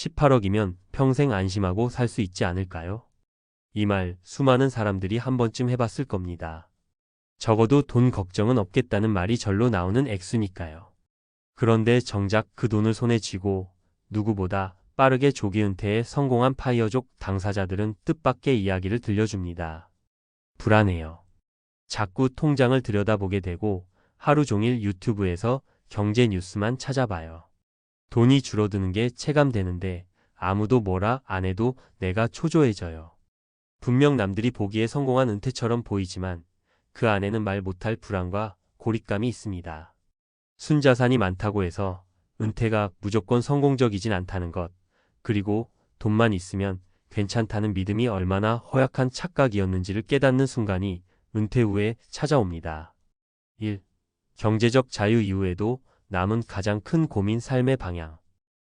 18억이면 평생 안심하고 살 수 있지 않을까요? 이 말 수많은 사람들이 한 번쯤 해봤을 겁니다. 적어도 돈 걱정은 없겠다는 말이 절로 나오는 액수니까요. 그런데 정작 그 돈을 손에 쥐고 누구보다 빠르게 조기 은퇴에 성공한 파이어족 당사자들은 뜻밖의 이야기를 들려줍니다. 불안해요. 자꾸 통장을 들여다보게 되고 하루 종일 유튜브에서 경제 뉴스만 찾아봐요. 돈이 줄어드는 게 체감되는데 아무도 뭐라 안 해도 내가 초조해져요. 분명 남들이 보기에 성공한 은퇴처럼 보이지만 그 안에는 말 못할 불안과 고립감이 있습니다. 순자산이 많다고 해서 은퇴가 무조건 성공적이진 않다는 것, 그리고 돈만 있으면 괜찮다는 믿음이 얼마나 허약한 착각이었는지를 깨닫는 순간이 은퇴 후에 찾아옵니다. 1. 경제적 자유 이후에도 남은 가장 큰 고민 삶의 방향.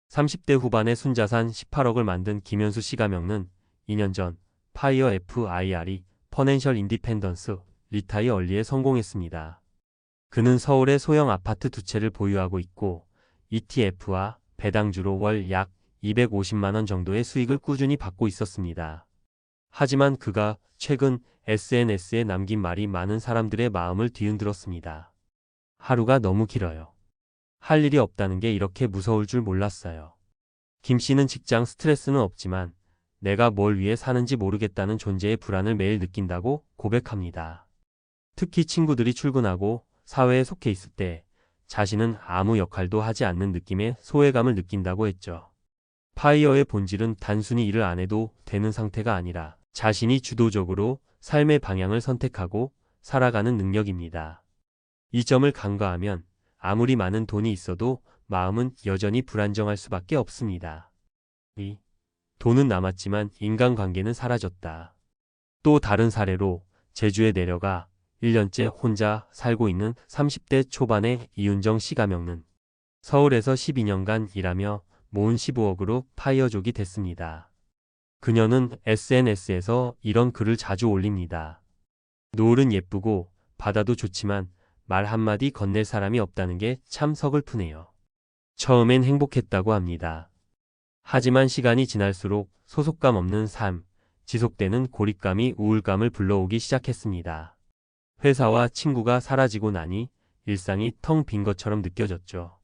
30대 후반에 순자산 18억을 만든 김현수 씨 가명은 2년 전 파이어 FIRE 퍼넨셜 인디펜던스 리타이어 얼리에 성공했습니다. 그는 서울에 소형 아파트 2채를 보유하고 있고 ETF와 배당주로 월 약 250만 원 정도의 수익을 꾸준히 받고 있었습니다. 하지만 그가 최근 SNS에 남긴 말이 많은 사람들의 마음을 뒤흔들었습니다. 하루가 너무 길어요. 할 일이 없다는 게 이렇게 무서울 줄 몰랐어요. 김 씨는 직장 스트레스는 없지만 내가 뭘 위해 사는지 모르겠다는 존재의 불안을 매일 느낀다고 고백합니다. 특히 친구들이 출근하고 사회에 속해 있을 때 자신은 아무 역할도 하지 않는 느낌의 소외감을 느낀다고 했죠. 파이어의 본질은 단순히 일을 안 해도 되는 상태가 아니라 자신이 주도적으로 삶의 방향을 선택하고 살아가는 능력입니다. 이 점을 간과하면 아무리 많은 돈이 있어도 마음은 여전히 불안정할 수밖에 없습니다. 2. 돈은 남았지만 인간관계는 사라졌다. 또 다른 사례로 제주에 내려가 1년째 혼자 살고 있는 30대 초반의 이윤정 씨 가명은 서울에서 12년간 일하며 모은 15억으로 파이어족이 됐습니다. 그녀는 SNS에서 이런 글을 자주 올립니다. 노을은 예쁘고 바다도 좋지만 말 한마디 건넬 사람이 없다는 게 참 서글프네요. 처음엔 행복했다고 합니다. 하지만 시간이 지날수록 소속감 없는 삶, 지속되는 고립감이 우울감을 불러오기 시작했습니다. 회사와 친구가 사라지고 나니 일상이 텅 빈 것처럼 느껴졌죠.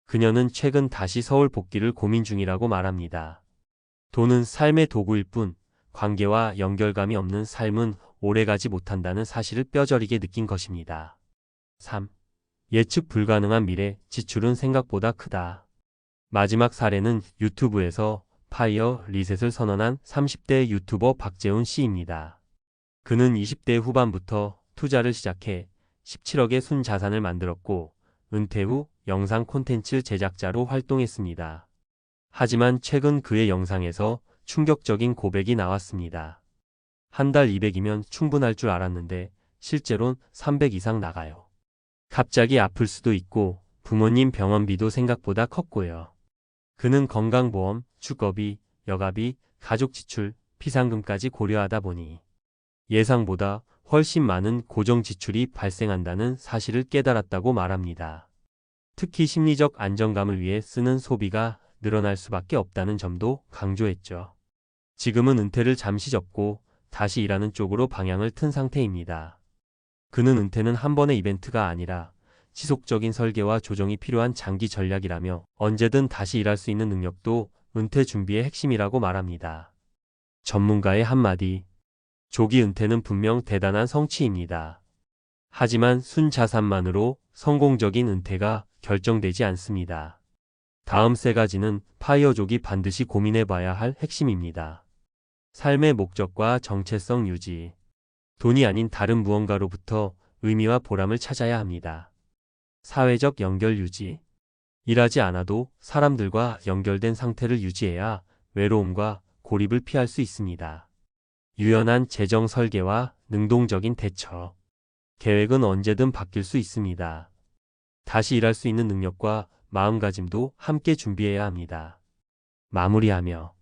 그녀는 최근 다시 서울 복귀를 고민 중이라고 말합니다. 돈은 삶의 도구일 뿐 관계와 연결감이 없는 삶은 오래가지 못한다는 사실을 뼈저리게 느낀 것입니다. 3. 예측 불가능한 미래, 지출은 생각보다 크다. 마지막 사례는 유튜브에서 파이어 리셋을 선언한 30대 유튜버 박재훈 씨입니다. 그는 20대 후반부터 투자를 시작해 17억의 순자산을 만들었고 은퇴 후 영상 콘텐츠 제작자로 활동했습니다. 하지만 최근 그의 영상에서 충격적인 고백이 나왔습니다. 한 달 200이면 충분할 줄 알았는데 실제론 300 이상 나가요. 갑자기 아플 수도 있고 부모님 병원비도 생각보다 컸고요. 그는 건강보험, 주거비, 여가비, 가족 지출, 비상금까지 고려하다 보니 예상보다 훨씬 많은 고정 지출이 발생한다는 사실을 깨달았다고 말합니다. 특히 심리적 안정감을 위해 쓰는 소비가 늘어날 수밖에 없다는 점도 강조했죠. 지금은 은퇴를 잠시 접고 다시 일하는 쪽으로 방향을 튼 상태입니다. 그는 은퇴는 한 번의 이벤트가 아니라 지속적인 설계와 조정이 필요한 장기 전략이라며 언제든 다시 일할 수 있는 능력도 은퇴 준비의 핵심이라고 말합니다. 전문가의 한마디. 조기 은퇴는 분명 대단한 성취입니다. 하지만 순자산만으로 성공적인 은퇴가 결정되지 않습니다. 다음 세 가지는 파이어족이 반드시 고민해봐야 할 핵심입니다. 삶의 목적과 정체성 유지. 돈이 아닌 다른 무언가로부터 의미와 보람을 찾아야 합니다. 사회적 연결 유지. 일하지 않아도 사람들과 연결된 상태를 유지해야 외로움과 고립을 피할 수 있습니다. 유연한 재정 설계와 능동적인 대처. 계획은 언제든 바뀔 수 있습니다. 다시 일할 수 있는 능력과 마음가짐도 함께 준비해야 합니다. 마무리하며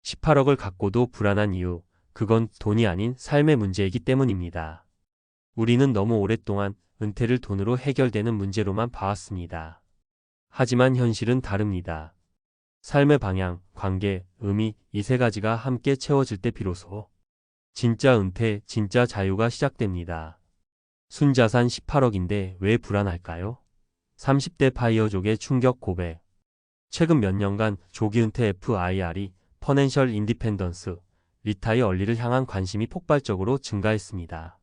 18억을 갖고도 불안한 이유, 그건 돈이 아닌 삶의 문제이기 때문입니다. 우리는 너무 오랫동안 은퇴를 돈으로 해결되는 문제로만 봐왔습니다. 하지만 현실은 다릅니다. 삶의 방향, 관계, 의미 이 세 가지가 함께 채워질 때 비로소 진짜 은퇴, 진짜 자유가 시작됩니다. 순자산 18억인데 왜 불안할까요? 30대 파이어족의 충격 고백. 최근 몇 년간 조기 은퇴 FIRE, 퍼넨셜 인디펜던스, 리타이어 얼리를 향한 관심이 폭발적으로 증가했습니다.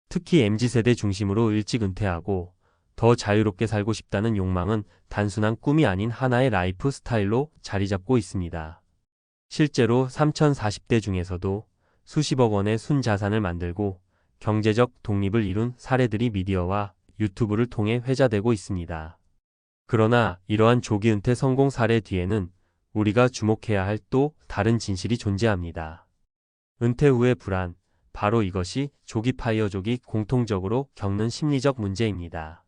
특히 MZ세대 중심으로 일찍 은퇴하고 더 자유롭게 살고 싶다는 욕망은 단순한 꿈이 아닌 하나의 라이프 스타일로 자리 잡고 있습니다. 실제로 3040대 중에서도 수십억 원의 순자산을 만들고 경제적 독립을 이룬 사례들이 미디어와 유튜브를 통해 회자되고 있습니다. 그러나 이러한 조기 은퇴 성공 사례 뒤에는 우리가 주목해야 할 또 다른 진실이 존재합니다. 은퇴 후의 불안, 바로 이것이 조기 파이어족이 공통적으로 겪는 심리적 문제입니다.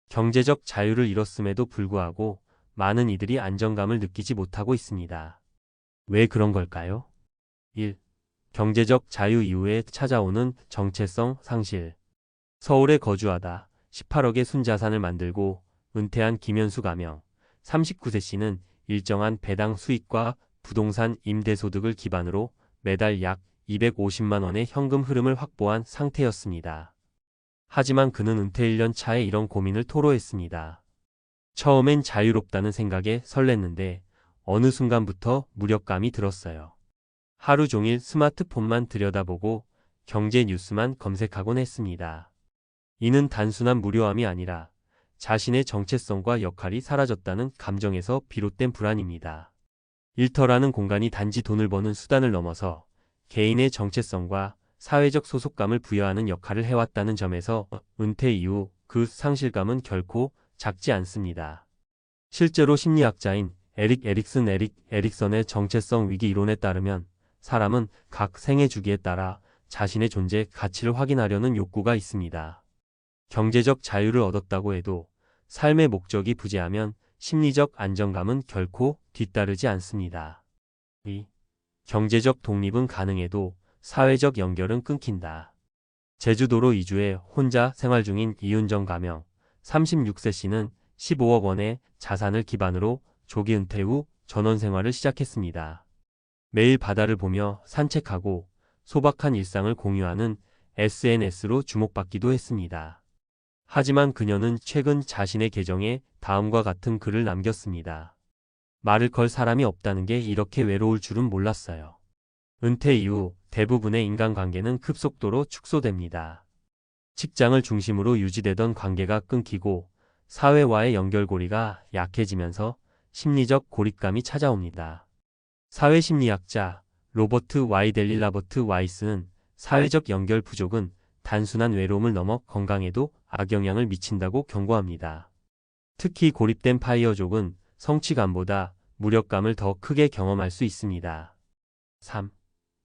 경제적 자유를 잃었음에도 불구하고 많은 이들이 안정감을 느끼지 못하고 있습니다. 왜 그런 걸까요? 1. 경제적 자유 이후에 찾아오는 정체성 상실. 서울에 거주하다 18억의 순자산을 만들고 은퇴한 김현수 가명 39세 씨는 일정한 배당 수익과 부동산 임대소득을 기반으로 매달 약 250만 원의 현금 흐름을 확보한 상태였습니다. 하지만 그는 은퇴 1년 차에 이런 고민을 토로했습니다. 처음엔 자유롭다는 생각에 설렜는데 어느 순간부터 무력감이 들었어요. 하루 종일 스마트폰만 들여다보고 경제 뉴스만 검색하곤 했습니다. 이는 단순한 무료함이 아니라 자신의 정체성과 역할이 사라졌다는 감정에서 비롯된 불안입니다. 일터라는 공간이 단지 돈을 버는 수단을 넘어서 개인의 정체성과 사회적 소속감을 부여하는 역할을 해왔다는 점에서 은퇴 이후 그 상실감은 결코 작지 않습니다. 실제로 심리학자인 에릭 에릭선의 정체성 위기 이론에 따르면 사람은 각 생애 주기에 따라 자신의 존재 가치를 확인하려는 욕구가 있습니다. 경제적 자유를 얻었다고 해도 삶의 목적이 부재하면 심리적 안정감은 결코 뒤따르지 않습니다. 2. 경제적 독립은 가능해도 사회적 연결은 끊긴다. 제주도로 이주해 혼자 생활 중인 이윤정 가명 36세 씨는 15억 원의 자산을 기반으로 조기 은퇴 후 전원 생활을 시작했습니다. 매일 바다를 보며 산책하고 소박한 일상을 공유하는 SNS로 주목받기도 했습니다. 하지만 그녀는 최근 자신의 계정에 다음과 같은 글을 남겼습니다. 말을 걸 사람이 없다는 게 이렇게 외로울 줄은 몰랐어요. 은퇴 이후 대부분의 인간관계는 급속도로 축소됩니다. 직장을 중심으로 유지되던 관계가 끊기고 사회와의 연결고리가 약해지면서 심리적 고립감이 찾아옵니다. 사회심리학자 로버트 와이스는 사회적 연결 부족은 단순한 외로움을 넘어 건강에도 악영향을 미친다고 경고합니다. 특히 고립된 파이어족은 성취감보다 무력감을 더 크게 경험할 수 있습니다. 3.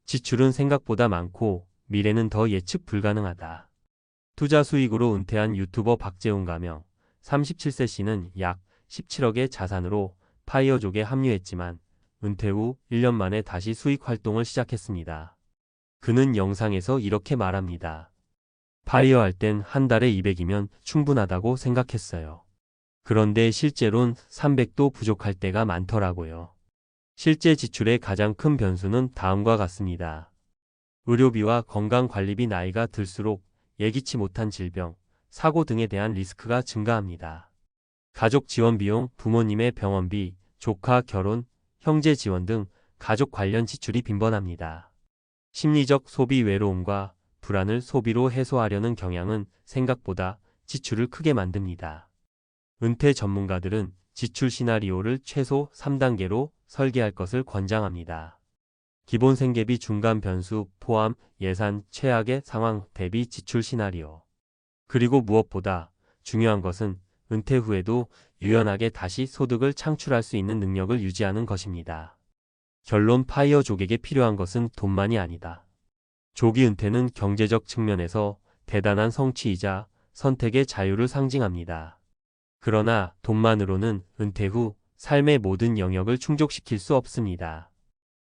지출은 생각보다 많고 미래는 더 예측 불가능하다. 투자 수익으로 은퇴한 유튜버 박재훈 가명 37세 씨는 약 17억의 자산으로 파이어족에 합류했지만 은퇴 후 1년 만에 다시 수익 활동을 시작했습니다. 그는 영상에서 이렇게 말합니다. 파이어 할 땐 한 달에 200이면 충분하다고 생각했어요. 그런데 실제론 300도 부족할 때가 많더라고요. 실제 지출의 가장 큰 변수는 다음과 같습니다. 의료비와 건강관리비. 나이가 들수록 예기치 못한 질병, 사고 등에 대한 리스크가 증가합니다. 가족 지원 비용, 부모님의 병원비, 조카 결혼, 형제 지원 등 가족 관련 지출이 빈번합니다. 심리적 소비 외로움과 불안을 소비로 해소하려는 경향은 생각보다 지출을 크게 만듭니다. 은퇴 전문가들은 지출 시나리오를 최소 3단계로 설계할 것을 권장합니다. 기본 생계비 중간 변수 포함 예산 최악의 상황 대비 지출 시나리오. 그리고 무엇보다 중요한 것은 은퇴 후에도 유연하게 다시 소득을 창출할 수 있는 능력을 유지하는 것입니다. 결론 파이어족에게 필요한 것은 돈만이 아니다. 조기 은퇴는 경제적 측면에서 대단한 성취이자 선택의 자유를 상징합니다. 그러나 돈만으로는 은퇴 후 삶의 모든 영역을 충족시킬 수 없습니다.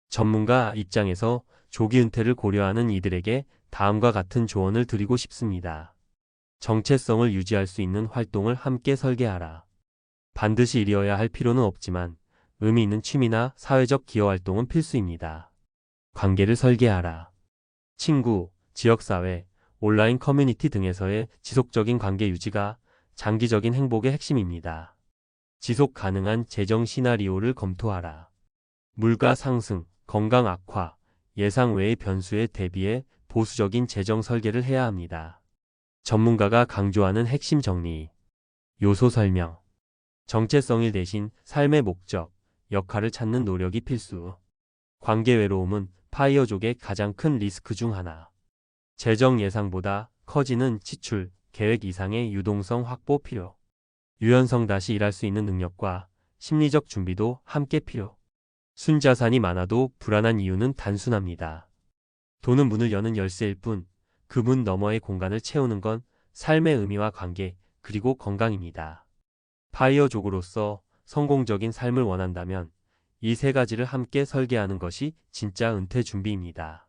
전문가 입장에서 조기 은퇴를 고려하는 이들에게 다음과 같은 조언을 드리고 싶습니다. 정체성을 유지할 수 있는 활동을 함께 설계하라. 반드시 이루어야 할 필요는 없지만 의미 있는 취미나 사회적 기여 활동은 필수입니다. 관계를 설계하라. 친구, 지역사회, 온라인 커뮤니티 등에서의 지속적인 관계 유지가 장기적인 행복의 핵심입니다. 지속 가능한 재정 시나리오를 검토하라. 물가 상승, 건강 악화, 예상 외의 변수에 대비해 보수적인 재정 설계를 해야 합니다. 전문가가 강조하는 핵심 정리. 요소 설명. 정체성일 대신 삶의 목적, 역할을 찾는 노력이 필수. 관계 외로움은 파이어족의 가장 큰 리스크 중 하나. 재정 예상보다 커지는 지출, 계획 이상의 유동성 확보 필요. 유연성 다시 일할 수 있는 능력과 심리적 준비도 함께 필요. 순자산이 많아도 불안한 이유는 단순합니다. 돈은 문을 여는 열쇠일 뿐, 그 문 너머의 공간을 채우는 건 삶의 의미와 관계, 그리고 건강입니다. 파이어족으로서 성공적인 삶을 원한다면 이 세 가지를 함께 설계하는 것이 진짜 은퇴 준비입니다.